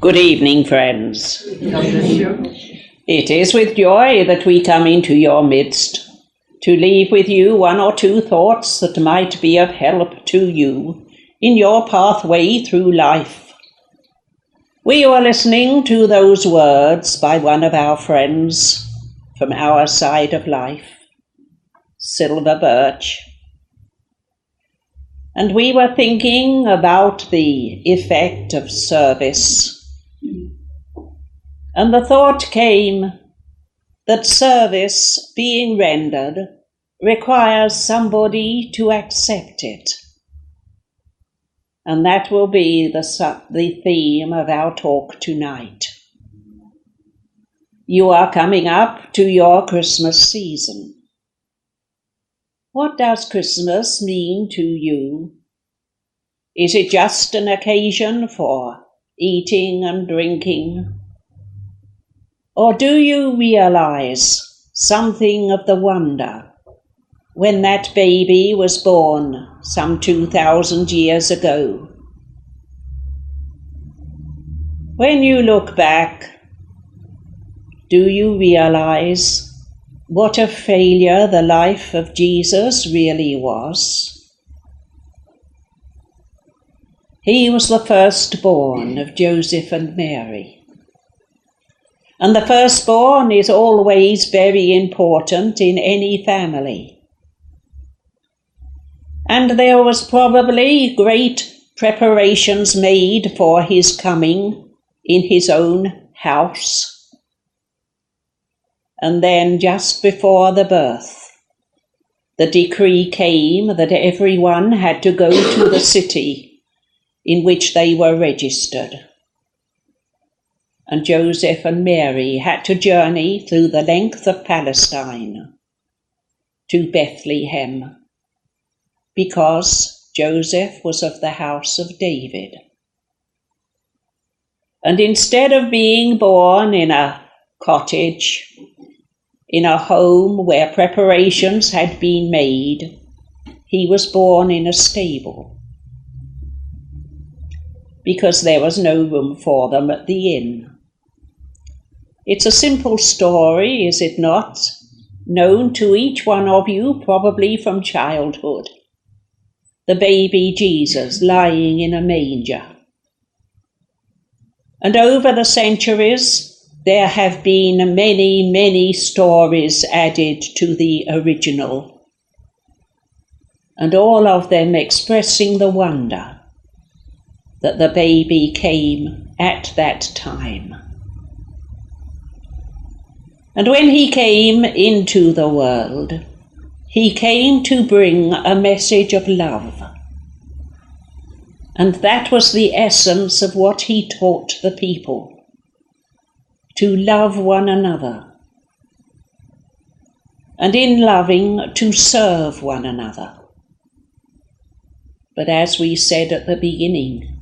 Good evening, friends. It is with joy that we come into your midst to leave with you one or two thoughts that might be of help to you in your pathway through life. We are listening to those words by one of our friends from our side of life, Silver Birch. And we were thinking about the effect of service. And the thought came that service being rendered requires somebody to accept it. And that will be the theme of our talk tonight. You are coming up to your Christmas season. What does Christmas mean to you? Is it just an occasion for eating and drinking? Or do you realize something of the wonder when that baby was born some 2,000 years ago? When you look back, do you realize what a failure the life of Jesus really was? He was the firstborn of Joseph and Mary. And the firstborn is always very important in any family. And there was probably great preparations made for his coming in his own house. And then just before the birth, the decree came that everyone had to go to the city in which they were registered. And Joseph and Mary had to journey through the length of Palestine to Bethlehem, because Joseph was of the house of David. And instead of being born in a cottage, in a home where preparations had been made, he was born in a stable, because there was no room for them at the inn. It's a simple story, is it not? Known to each one of you, probably from childhood. The baby Jesus lying in a manger. And over the centuries, there have been many, many stories added to the original, and all of them expressing the wonder that the baby came at that time. And when he came into the world, he came to bring a message of love. And that was the essence of what he taught the people. To love one another, and in loving to serve one another. But as we said at the beginning,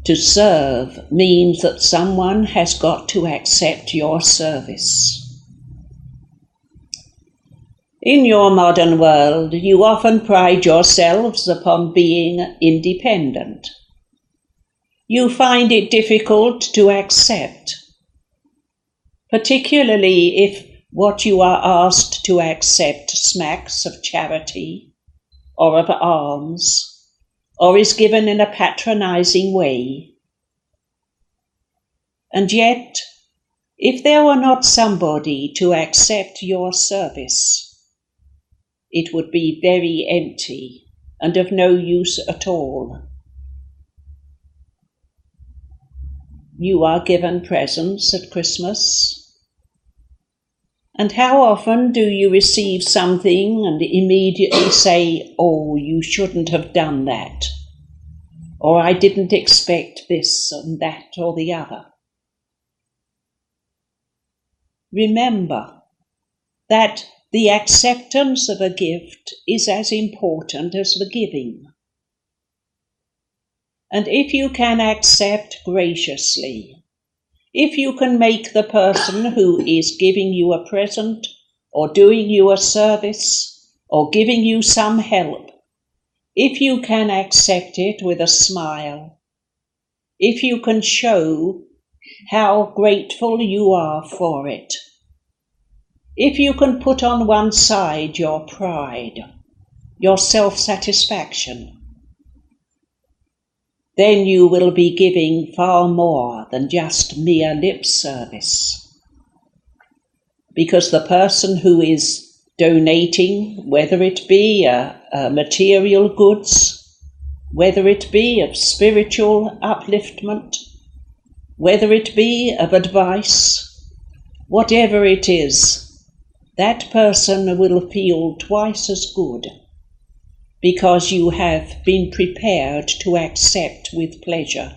to serve means that someone has got to accept your service. In your modern world, you often pride yourselves upon being independent. You find it difficult to accept, particularly if what you are asked to accept smacks of charity or of alms, or is given in a patronizing way. And yet, if there were not somebody to accept your service, it would be very empty and of no use at all. You are given presents at Christmas. And how often do you receive something and immediately say, "Oh, you shouldn't have done that," or "I didn't expect this and that or the other"? Remember that the acceptance of a gift is as important as the giving. And if you can accept graciously, if you can make the person who is giving you a present or doing you a service or giving you some help, if you can accept it with a smile, if you can show how grateful you are for it, if you can put on one side your pride, your self-satisfaction, then you will be giving far more than just mere lip service. Because the person who is donating, whether it be material goods, whether it be of spiritual upliftment, whether it be of advice, whatever it is, that person will feel twice as good, because you have been prepared to accept with pleasure,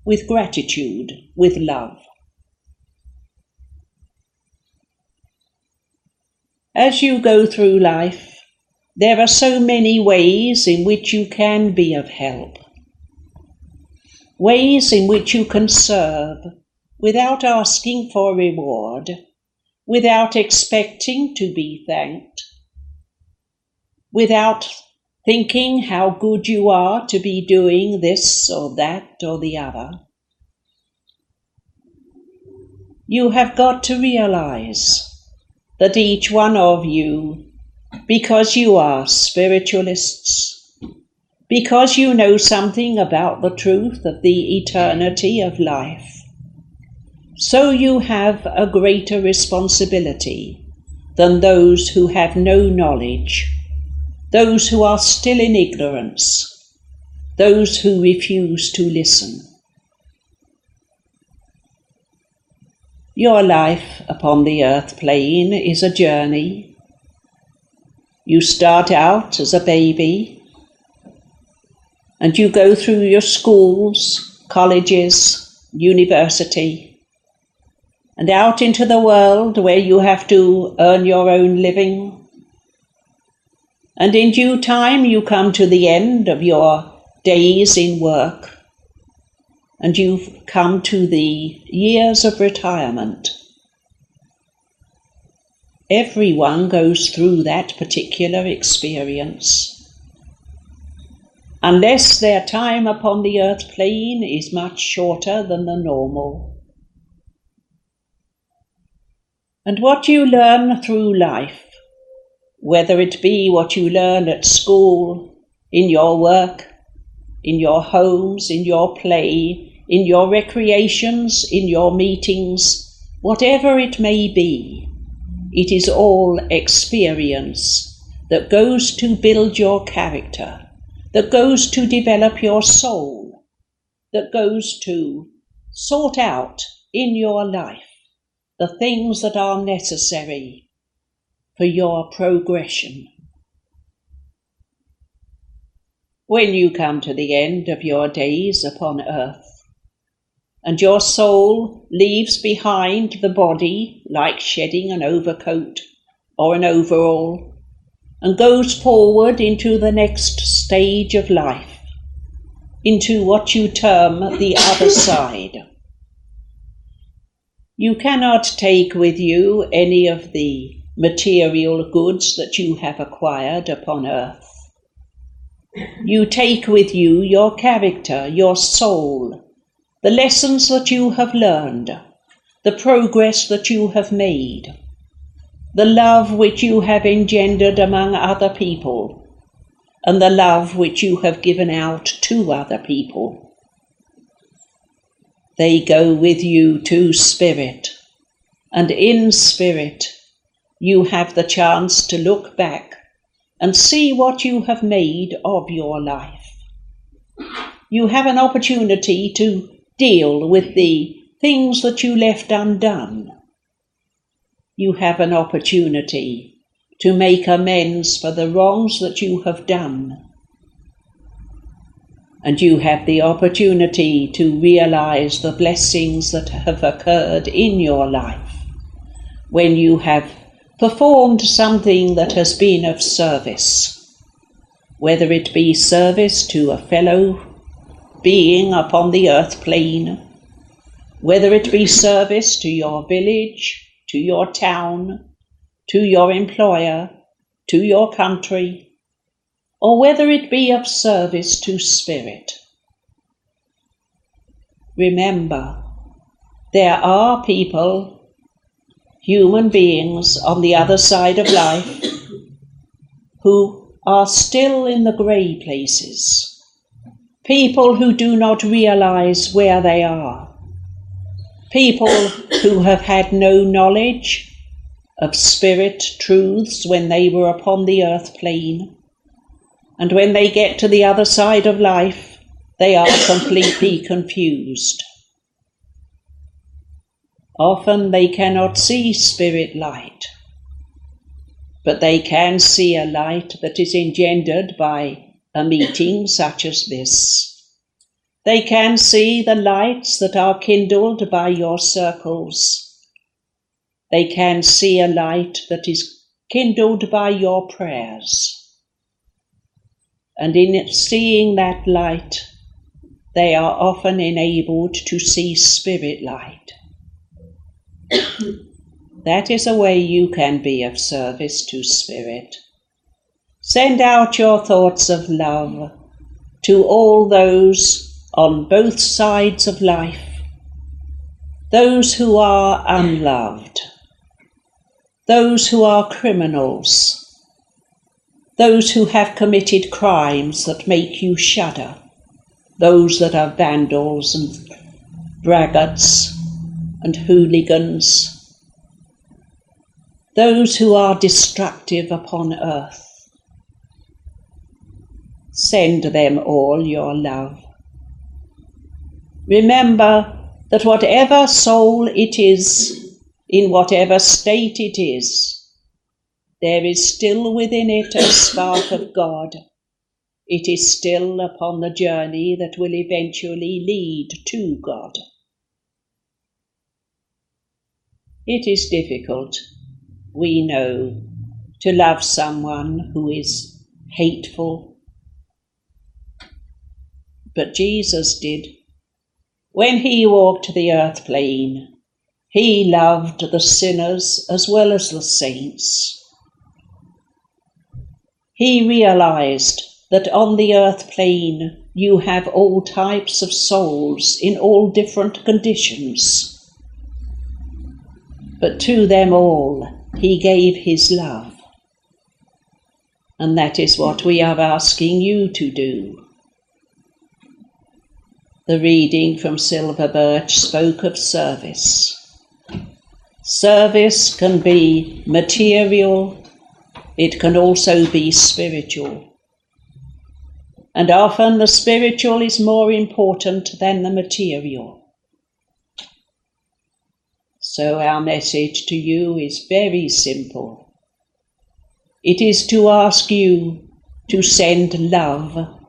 with gratitude, with love. As you go through life, there are so many ways in which you can be of help, ways in which you can serve without asking for reward, without expecting to be thanked, without thinking how good you are to be doing this or that or the other. You have got to realize that each one of you, because you are spiritualists, because you know something about the truth of the eternity of life, so you have a greater responsibility than those who have no knowledge, those who are still in ignorance, those who refuse to listen. Your life upon the earth plane is a journey. You start out as a baby, and you go through your schools, colleges, university, and out into the world where you have to earn your own living. And in due time you come to the end of your days in work, and you've come to the years of retirement. Everyone goes through that particular experience, unless their time upon the earth plane is much shorter than the normal. And what you learn through life, whether it be what you learn at school, in your work, in your homes, in your play, in your recreations, in your meetings, whatever it may be, it is all experience that goes to build your character, that goes to develop your soul, that goes to sort out in your life the things that are necessary for your progression. When you come to the end of your days upon earth, and your soul leaves behind the body like shedding an overcoat or an overall, and goes forward into the next stage of life, into what you term the other side. You cannot take with you any of the material goods that you have acquired upon earth. You take with you your character, your soul, the lessons that you have learned, the progress that you have made, the love which you have engendered among other people, and the love which you have given out to other people. They go with you to spirit, and in spirit you have the chance to look back and see what you have made of your life. You have an opportunity to deal with the things that you left undone. You have an opportunity to make amends for the wrongs that you have done. And you have the opportunity to realize the blessings that have occurred in your life when you have performed something that has been of service, whether it be service to a fellow being upon the earth plane, whether it be service to your village, to your town, to your employer, to your country, or whether it be of service to spirit. remember, there are people, human beings on the other side of life, who are still in the grey places, people who do not realize where they are, people who have had no knowledge of spirit truths when they were upon the earth plane, and when they get to the other side of life, they are completely confused. Often they cannot see spirit light, but they can see a light that is engendered by a meeting such as this. They can see the lights that are kindled by your circles. They can see a light that is kindled by your prayers. And in seeing that light, they are often enabled to see spirit light. That is a way you can be of service to spirit. Send out your thoughts of love to all those on both sides of life, those who are unloved, those who are criminals, those who have committed crimes that make you shudder, those that are vandals and braggarts and hooligans, those who are destructive upon earth. Send them all your love. Remember that whatever soul it is, in whatever state it is, there is still within it a spark of God. It is still upon the journey that will eventually lead to God. It is difficult, we know, to love someone who is hateful. But Jesus did. When he walked the earth plane, he loved the sinners as well as the saints. He realized that on the earth plane you have all types of souls in all different conditions. But to them all he gave his love. And that is what we are asking you to do. The reading from Silver Birch spoke of service. Service can be material, it can also be spiritual. And often the spiritual is more important than the material. So our message to you is very simple. It is to ask you to send love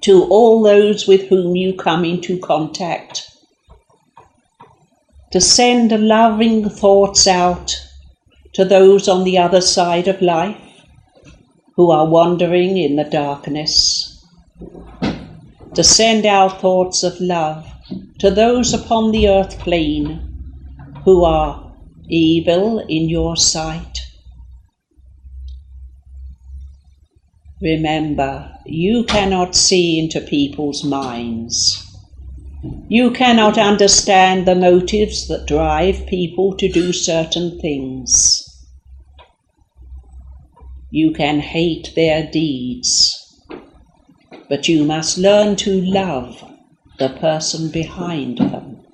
to all those with whom you come into contact, to send loving thoughts out to those on the other side of life who are wandering in the darkness, to send out thoughts of love to those upon the earth plane who are evil in your sight. Remember, you cannot see into people's minds. You cannot understand the motives that drive people to do certain things. You can hate their deeds, but you must learn to love the person behind them.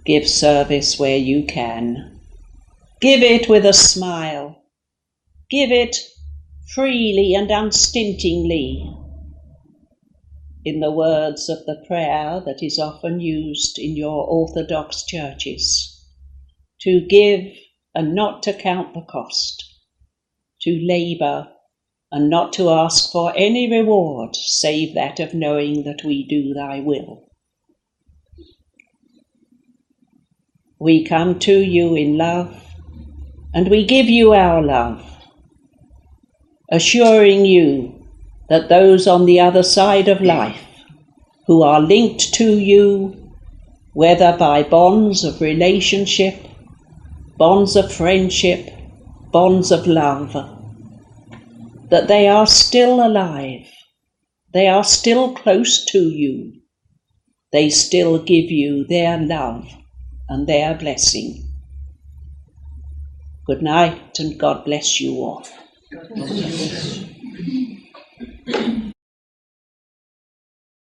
Give service where you can. Give it with a smile. Give it freely and unstintingly. In the words of the prayer that is often used in your Orthodox churches, to give and not to count the cost, to labour and not to ask for any reward save that of knowing that we do thy will. We come to you in love, and we give you our love, assuring you that those on the other side of life who are linked to you, whether by bonds of relationship, bonds of friendship, bonds of love, that they are still alive, They are still close to you. They still give you their love and their blessing. Good night, and God bless you all.